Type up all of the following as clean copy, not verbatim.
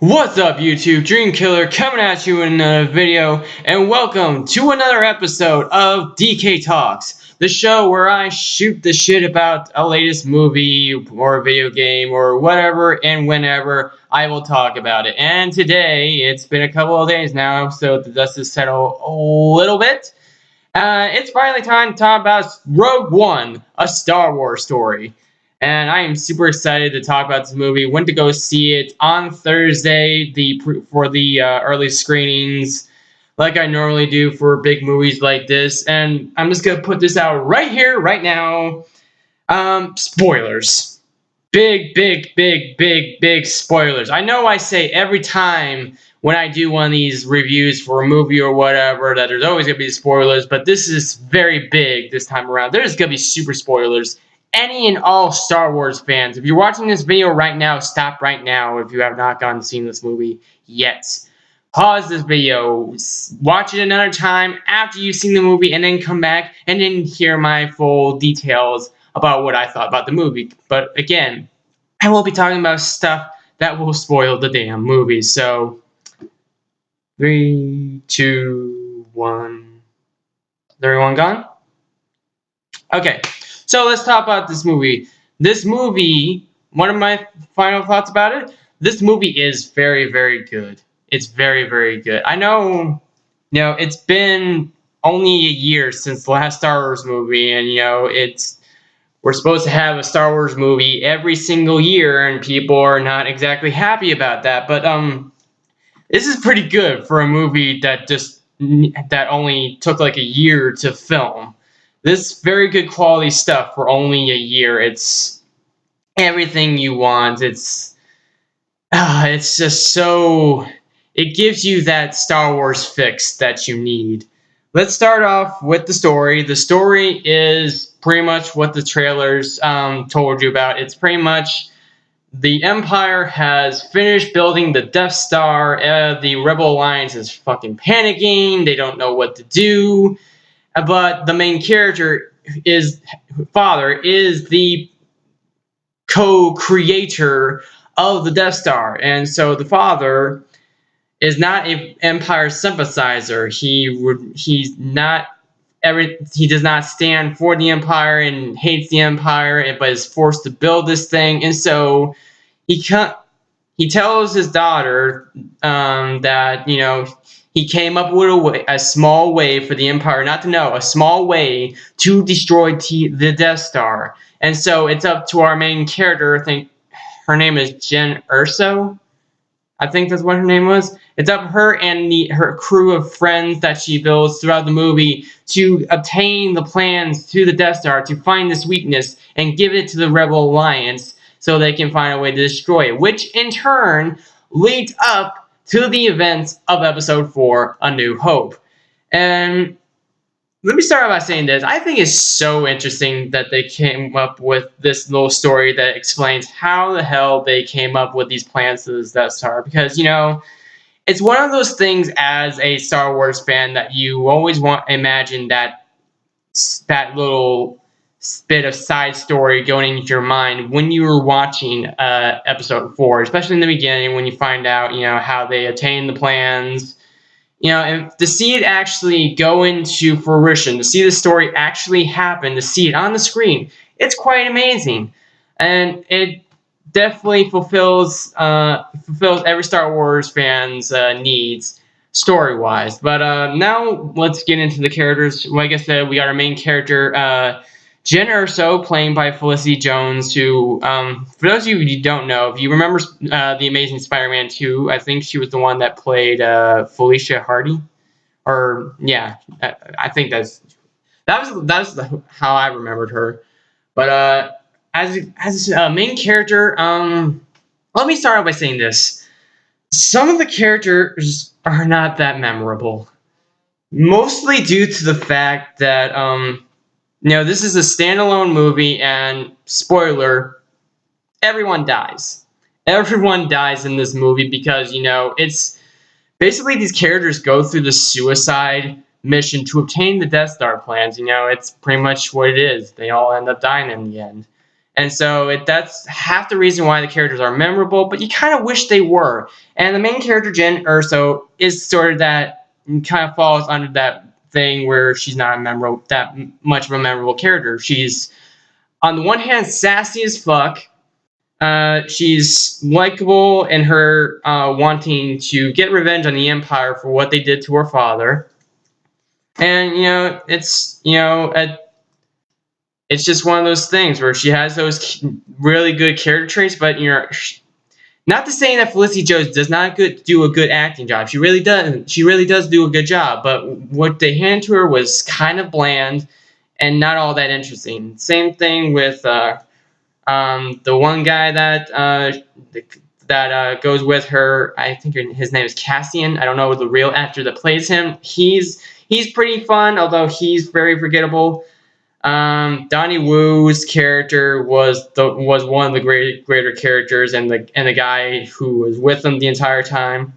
What's up, YouTube? Dreamkiller coming at you in a video, and welcome to another episode of DK Talks, the show where I shoot the shit about a latest movie or a video game or whatever and whenever I will talk about it. And today, it's been a couple of days now, so the dust has settled a little bit. It's finally time to talk about Rogue One, a Star Wars story. And I am super excited to talk about this movie. Went to go see it on Thursday for the early screenings, like I normally do for big movies like this. And I'm just gonna put this out right here, right now. Spoilers. Big spoilers. I know I say every time when I do one of these reviews for a movie or whatever that there's always gonna be spoilers, but this is very big this time around. There's gonna be super spoilers. Any and all Star Wars fans, if you're watching this video right now, stop right now if you have not gone and seen this movie yet. Pause this video, watch it another time after you've seen the movie, and then come back and then hear my full details about what I thought about the movie. But again, I will be talking about stuff that will spoil the damn movie. So, 3, 2, 1. Is everyone gone? Okay. So let's talk about this movie. This movie, one of my final thoughts about it, this movie is very good. It's very good. I know, it's been only a year since the last Star Wars movie, and we're supposed to have a Star Wars movie every single year, and people are not exactly happy about that. But this is pretty good for a movie that only took like a year to film. This very good quality stuff for only a year. It's everything you want. It's just so... It gives you that Star Wars fix that you need. Let's start off with the story. The story is pretty much what the trailers told you about. It's pretty much the Empire has finished building the Death Star. The Rebel Alliance is fucking panicking. They don't know what to do. But the main character father is the co-creator of the Death Star, and so the father is not an Empire sympathizer. He does not stand for the Empire and hates the Empire, but is forced to build this thing, and so he tells his daughter that he came up with a small way for the Empire not to know, a small way to destroy the Death Star. And so it's up to our main character, I think her name is Jen Erso. I think that's what her name was. It's up to her and her crew of friends that she builds throughout the movie to obtain the plans to the Death Star, to find this weakness and give it to the Rebel Alliance so they can find a way to destroy it, which in turn leads up to the events of Episode 4, A New Hope. And let me start by saying this. I think it's so interesting that they came up with this little story that explains how the hell they came up with these plans to this Death Star. Because, it's one of those things as a Star Wars fan that you always want to imagine that little bit of side story going into your mind when you were watching Episode 4, especially in the beginning when you find out, how they attained the plans, and to see it actually go into fruition, to see the story actually happen, to see it on the screen, it's quite amazing, and it definitely fulfills every Star Wars fan's needs story-wise. But now let's get into the characters. Like I said, we got our main character, Jen Erso, playing by Felicity Jones, who, for those of you who don't know, if you remember The Amazing Spider-Man 2, I think she was the one that played Felicia Hardy. Or, yeah, I think that was how I remembered her. But as a main character, let me start off by saying this. Some of the characters are not that memorable. Mostly due to the fact that, this is a standalone movie, and spoiler, everyone dies. Everyone dies in this movie because, it's basically these characters go through the suicide mission to obtain the Death Star plans. It's pretty much what it is. They all end up dying in the end. And so that's half the reason why the characters are memorable, but you kind of wish they were. And the main character, Jyn Erso, is sort of that, kind of falls under that thing where she's not that much of a memorable character. She's, on the one hand, sassy as fuck. She's likable in her wanting to get revenge on the Empire for what they did to her father. And, it's just one of those things where she has those really good character traits, but not to say that Felicity Jones does not do a good acting job. She really does. She really does do a good job. But what they handed to her was kind of bland and not all that interesting. Same thing with the one guy that goes with her. I think his name is Cassian. I don't know the real actor that plays him. He's pretty fun, although he's very forgettable. Donnie Woo's character was one of the greater characters, and the guy who was with him the entire time.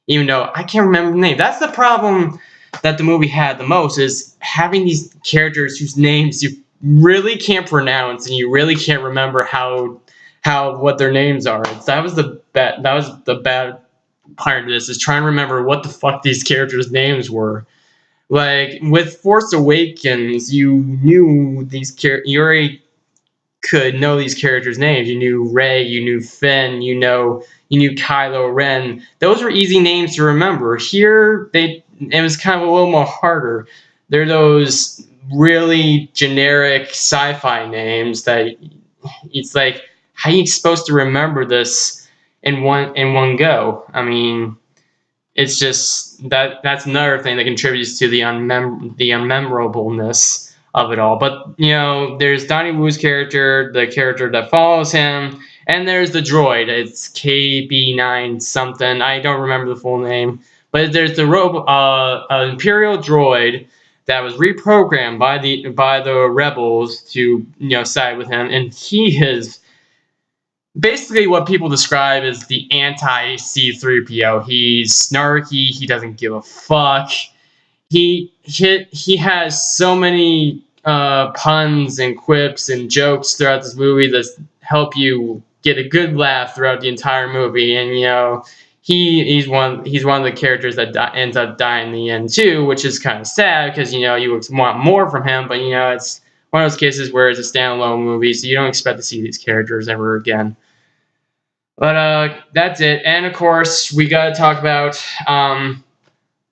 Even though I can't remember the name. That's the problem that the movie had the most, is having these characters whose names you really can't pronounce and you really can't remember what their names are. That was the bad part of this, is trying to remember what the fuck these characters' names were. Like, with Force Awakens, you knew you already could know these characters' names. You knew Rey, you knew Finn, you knew Kylo Ren. Those were easy names to remember. Here, it was kind of a little more harder. They're those really generic sci-fi names that it's like, how are you supposed to remember this in one go? I mean, it's just that's another thing that contributes to the unmemorableness of it all. But there's Donnie Woo's character, the character that follows him, and there's the droid. It's KB9 something. I don't remember the full name, but there's the Imperial droid that was reprogrammed by the rebels to side with him, and he is basically what people describe as the anti-C-3PO. He's snarky. He doesn't give a fuck. He has so many puns and quips and jokes throughout this movie that help you get a good laugh throughout the entire movie. And he's one of the characters that ends up dying in the end too, which is kind of sad because you want more from him, but it's one of those cases where it's a standalone movie, so you don't expect to see these characters ever again. But that's it. And of course, we got to talk about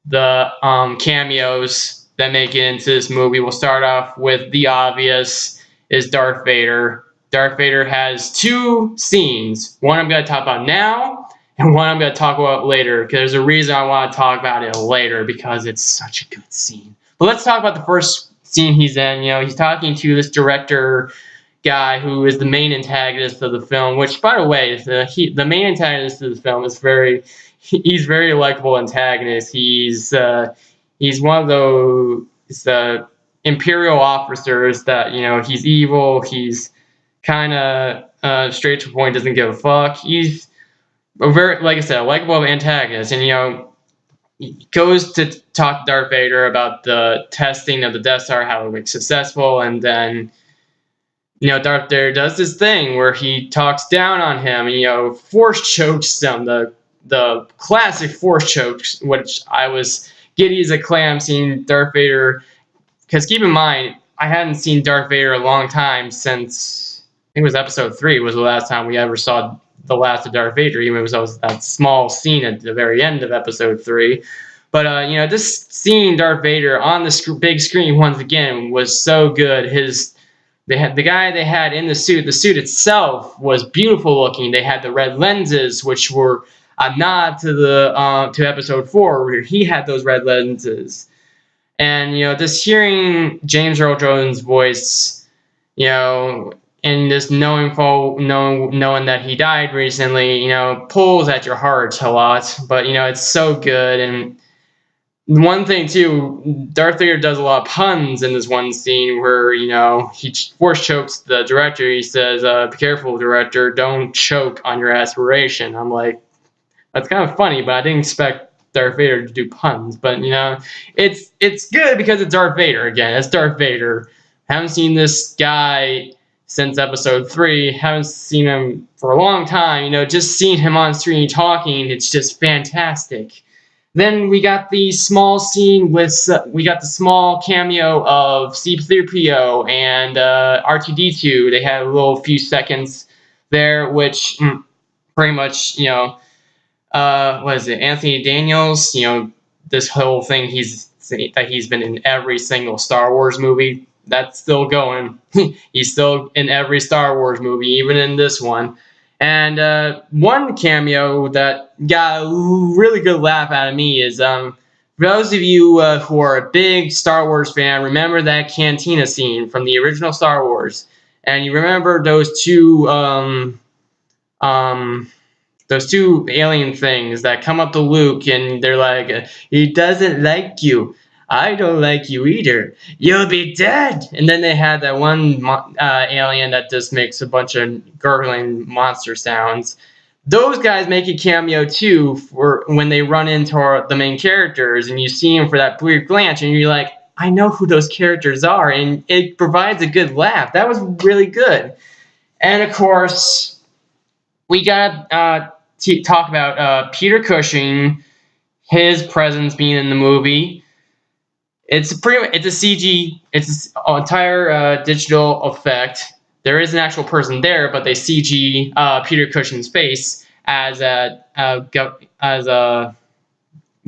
the cameos that make it into this movie. We'll start off with the obvious, is Darth Vader. Darth Vader has two scenes. One I'm going to talk about now, and one I'm going to talk about later, because there's a reason I want to talk about it later, because it's such a good scene. But let's talk about the first scene he's in. He's talking to this director guy who is the main antagonist of the film, which, by the way, the main antagonist of the film is he's very likable antagonist. He's one of those Imperial officers that he's evil. He's kind of straight to the point, doesn't give a fuck. He's a very, like I said, a likable antagonist, and he goes to talk to Darth Vader about the testing of the Death Star, how it was successful, and then Darth Vader does this thing where he talks down on him and force chokes him, the classic force chokes, which I was giddy as a clam seeing Darth Vader, because keep in mind, I hadn't seen Darth Vader a long time, since I think it was episode 3 was the last time we ever saw the last of Darth Vader, even if it was that small scene at the very end of episode 3. But this scene, Darth Vader on the big screen once again, was so good. The guy they had in the suit itself was beautiful looking. They had the red lenses, which were a nod to episode 4, where he had those red lenses. And just hearing James Earl Jones' voice, and just knowing that he died recently, pulls at your heart a lot. But it's so good. And one thing too, Darth Vader does a lot of puns in this one scene where he force chokes the director. He says, "Be careful, director! Don't choke on your aspiration." I'm like, that's kind of funny, but I didn't expect Darth Vader to do puns. But it's good because it's Darth Vader again. It's Darth Vader. I haven't seen this guy since episode 3. Haven't seen him for a long time. You know, just seeing him on screen talking, it's just fantastic. Then we got the small scene with we got the small cameo of C-3PO and R2-D2. They had a little few seconds there, which pretty much, you know, what is it, Anthony Daniels? You know, this whole thing he's been in every single Star Wars movie. That's still going. He's still in every Star Wars movie, even in this one. And one cameo that got a really good laugh out of me is for those of you who are a big Star Wars fan, remember that cantina scene from the original Star Wars, and you remember those two alien things that come up to Luke and they're like, he doesn't like you. I don't like you either. You'll be dead. And then they had that one alien that just makes a bunch of gurgling monster sounds. Those guys make a cameo too for when they run into the main characters and you see them for that brief glance and you're like, I know who those characters are, and it provides a good laugh. That was really good. And of course, we got talk about Peter Cushing, his presence being in the movie. It's a CG. It's an entire digital effect. There is an actual person there, but they CG Peter Cushing's face as a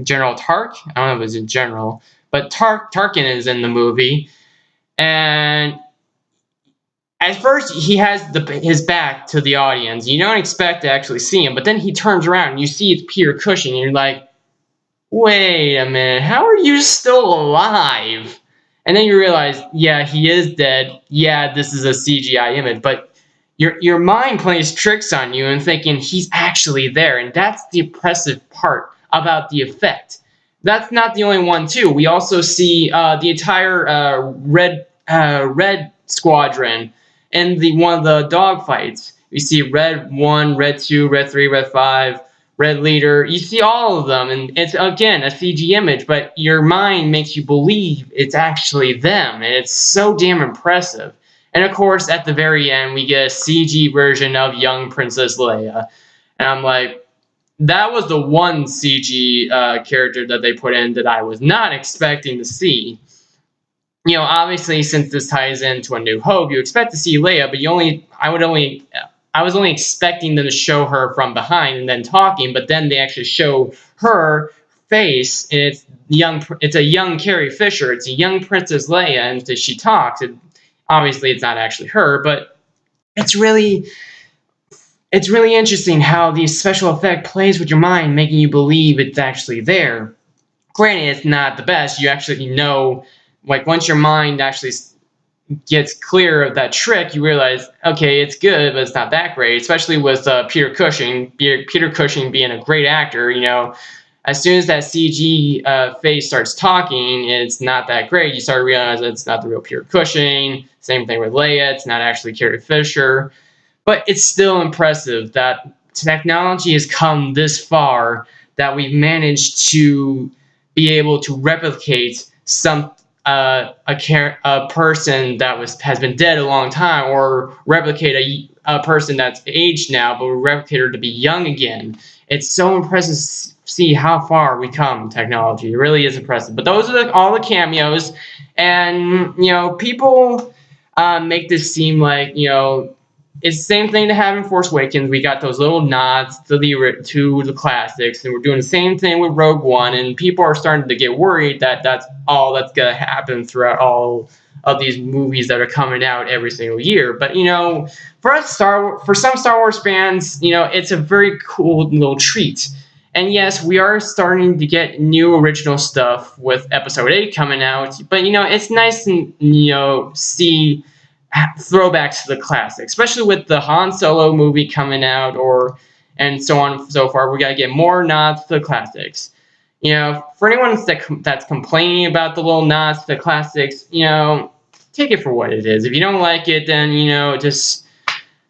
General Tark. I don't know if it's a general, but Tarkin is in the movie, and at first he has his back to the audience. You don't expect to actually see him, but then he turns around and you see it's Peter Cushing, and you're like, wait a minute, how are you still alive? And then you realize, yeah, he is dead. Yeah, this is a CGI image, but your mind plays tricks on you and thinking he's actually there, and that's the impressive part about the effect. That's not the only one, too. We also see the entire Red Squadron in one of the dogfights. We see Red 1, Red 2, Red 3, Red 5, Red Leader. You see all of them, and it's, again, a CG image, but your mind makes you believe it's actually them, and it's so damn impressive. And, of course, at the very end, we get a CG version of young Princess Leia. And I'm like, that was the one CG character that they put in that I was not expecting to see. You know, obviously, since this ties into A New Hope, you expect to see Leia, but I was only expecting them to show her from behind and then talking, but then they actually show her face, and it's a young Carrie Fisher, it's a young Princess Leia, and she talks. Obviously, it's not actually her, but it's really interesting how the special effect plays with your mind, making you believe it's actually there. Granted, it's not the best. You actually know, like, once your mind actually gets clear of that trick, you realize, okay, it's good, but it's not that great, especially with Peter Cushing. Peter Cushing being a great actor, you know, as soon as that CG face starts talking, it's not that great. You start to realize it's not the real Peter Cushing. Same thing with Leia. It's not actually Carrie Fisher. But it's still impressive that technology has come this far that we've managed to be able to replicate a person that has been dead a long time, or replicate a person that's aged now, but replicate her to be young again. It's so impressive to see how far we come in technology. It really is impressive. But those are all the cameos, and you know, people make this seem like, you know, it's the same thing to have in Force Awakens. We got those little nods to the classics, and we're doing the same thing with Rogue One, and people are starting to get worried that that's all that's going to happen throughout all of these movies that are coming out every single year. But, you know, for some Star Wars fans, you know, it's a very cool little treat. And yes, we are starting to get new original stuff with Episode 8 coming out, but, you know, it's nice to, you know, see throwbacks to the classic, especially with the Han Solo movie coming out, and so on and so forth. We got to get more nods to the classics. You know, for anyone that's complaining about the little nods to the classics, you know, take it for what it is. If you don't like it, then, you know, just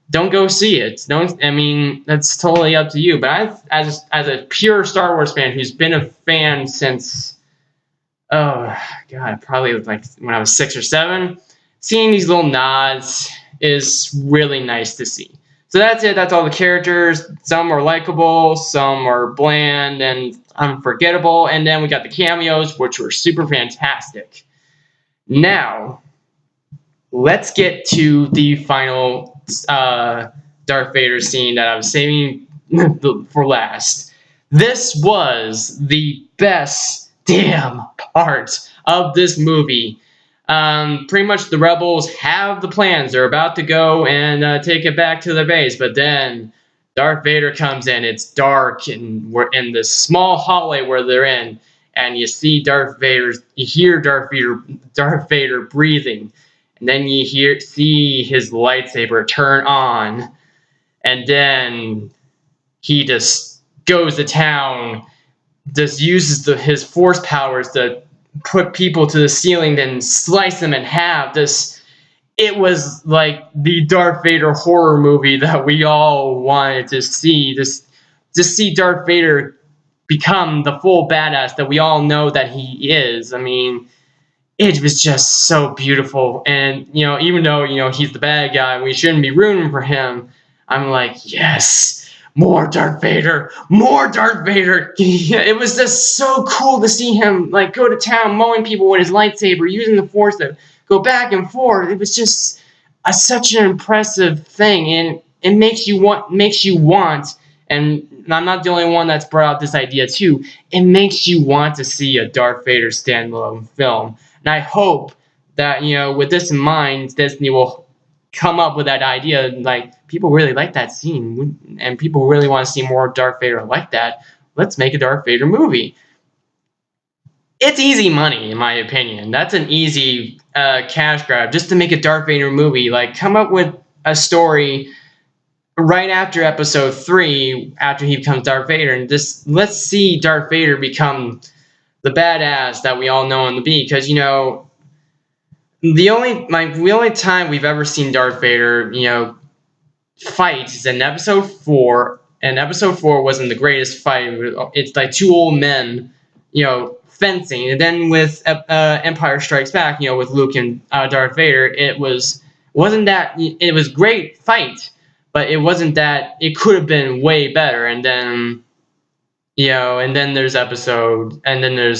don't go see it. I mean, that's totally up to you. But as a pure Star Wars fan who's been a fan since, oh God, probably like when I was 6 or 7. Seeing these little nods, is really nice to see. So that's it. That's all the characters. Some are likable, some are bland and unforgettable, and then we got the cameos, which were super fantastic. Now, let's get to the final Darth Vader scene that I was saving for last. This was the best damn part of this movie. Pretty much the rebels have the plans. They're about to go and take it back to their base, but then Darth Vader comes in. It's dark, and we're in this small hallway where they're in, and you see you hear Darth Vader breathing, and then you see his lightsaber turn on, and then he just goes to town, just uses his force powers to put people to the ceiling, then slice them in half. It was like the Darth Vader horror movie that we all wanted to see. Just see Darth Vader become the full badass that we all know that he is. I mean, it was just so beautiful. And, even though, he's the bad guy and we shouldn't be rooting for him, I'm like, yes, more Darth Vader, more Darth Vader. It was just so cool to see him like go to town mowing people with his lightsaber, using the Force to go back and forth. It was just such an impressive thing, and it makes you want. And I'm not the only one that's brought out this idea too. It makes you want to see a Darth Vader standalone film, and I hope that with this in mind, Disney will come up with that idea. Like, people really like that scene, and people really want to see more Darth Vader like that. Let's make a Darth Vader movie. It's easy money, in my opinion. That's an easy cash grab, just to make a Darth Vader movie. Like, come up with a story right after Episode 3, after he becomes Darth Vader, and just let's see Darth Vader become the badass that we all know him to be. Because the only time we've ever seen Darth Vader, fight is in Episode 4, and Episode 4 wasn't the greatest fight. It's like two old men, fencing, and then with Empire Strikes Back, with Luke and Darth Vader, it was great fight, but it wasn't that. It could have been way better. And then there's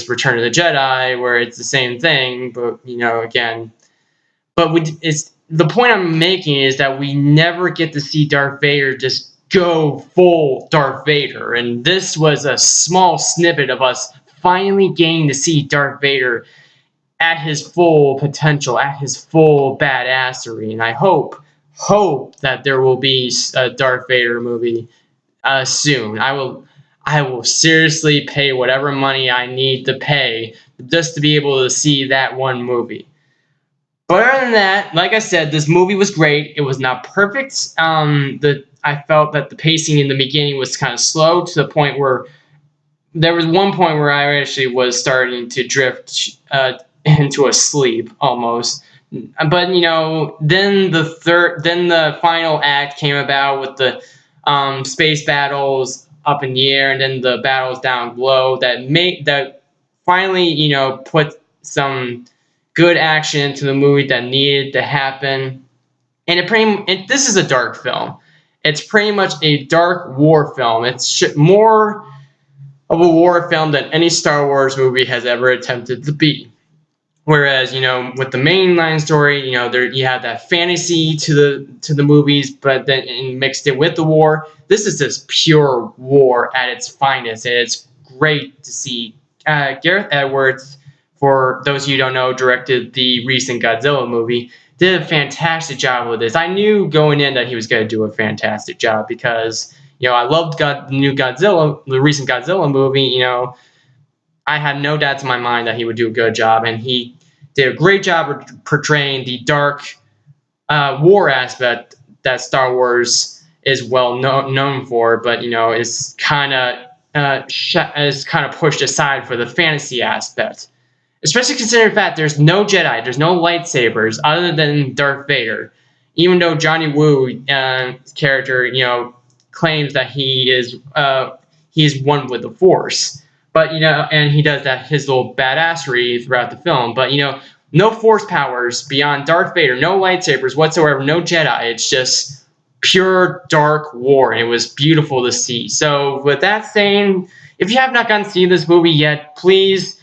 Return of the Jedi, where it's the same thing, but again. But the point I'm making is that we never get to see Darth Vader just go full Darth Vader, and this was a small snippet of us finally getting to see Darth Vader at his full potential, at his full badassery. And I hope that there will be a Darth Vader movie soon. I will seriously pay whatever money I need to pay just to be able to see that one movie. But other than that, like I said, this movie was great. It was not perfect. I felt that the pacing in the beginning was kind of slow, to the point where there was one point where I actually was starting to drift into a sleep almost. But then the final act came about with the space battles up in the air, and then the battles down below that finally put some good action into the movie that needed to happen. And this is a dark film. It's pretty much a dark war film. It's more of a war film than any Star Wars movie has ever attempted to be. Whereas, with the mainline story, there you have that fantasy to the movies, but then mixed in with the war. This is just pure war at its finest, and it's great to see. Gareth Edwards, for those of you who don't know, directed the recent Godzilla movie. Did a fantastic job with this. I knew going in that he was going to do a fantastic job, because I loved the recent Godzilla movie. I had no doubts in my mind that he would do a good job, and he did a great job of portraying the dark war aspect that Star Wars is well known for, but is kind of pushed aside for the fantasy aspect. Especially considering the fact there's no Jedi, there's no lightsabers other than Darth Vader. Even though Johnny Woo's character, claims that he's one with the Force. But, and he does his little badassery throughout the film. But, no force powers beyond Darth Vader, no lightsabers whatsoever, no Jedi. It's just pure dark war, and it was beautiful to see. So with that saying, if you have not gotten to see this movie yet, please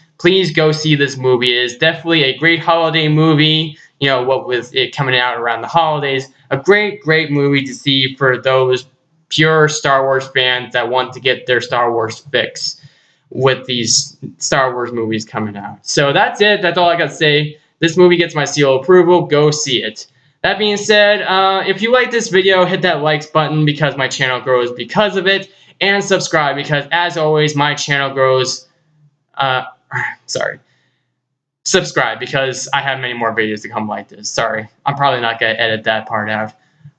go see this movie. It is definitely a great holiday movie. You know, what with it coming out around the holidays, a great movie to see for those pure Star Wars fans that want to get their Star Wars fix with these Star Wars movies coming out. So that's it. That's all I got to say. This movie gets my seal of approval. Go see it. That being said, if you like this video, hit that likes button because my channel grows because of it, and subscribe because, as always, my channel grows. Subscribe because I have many more videos to come like this. Sorry, I'm probably not gonna edit that part out.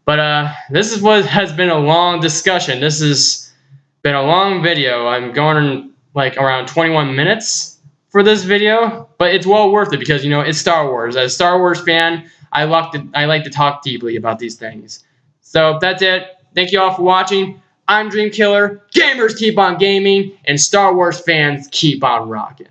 But this is what has been a long discussion. This has been a long video. I'm going like around 21 minutes for this video, but it's well worth it because, you know, it's Star Wars. As a Star Wars fan, I like to talk deeply about these things. So that's it. Thank you all for watching. I'm Dreamkiller. Gamers keep on gaming, and Star Wars fans keep on rocking.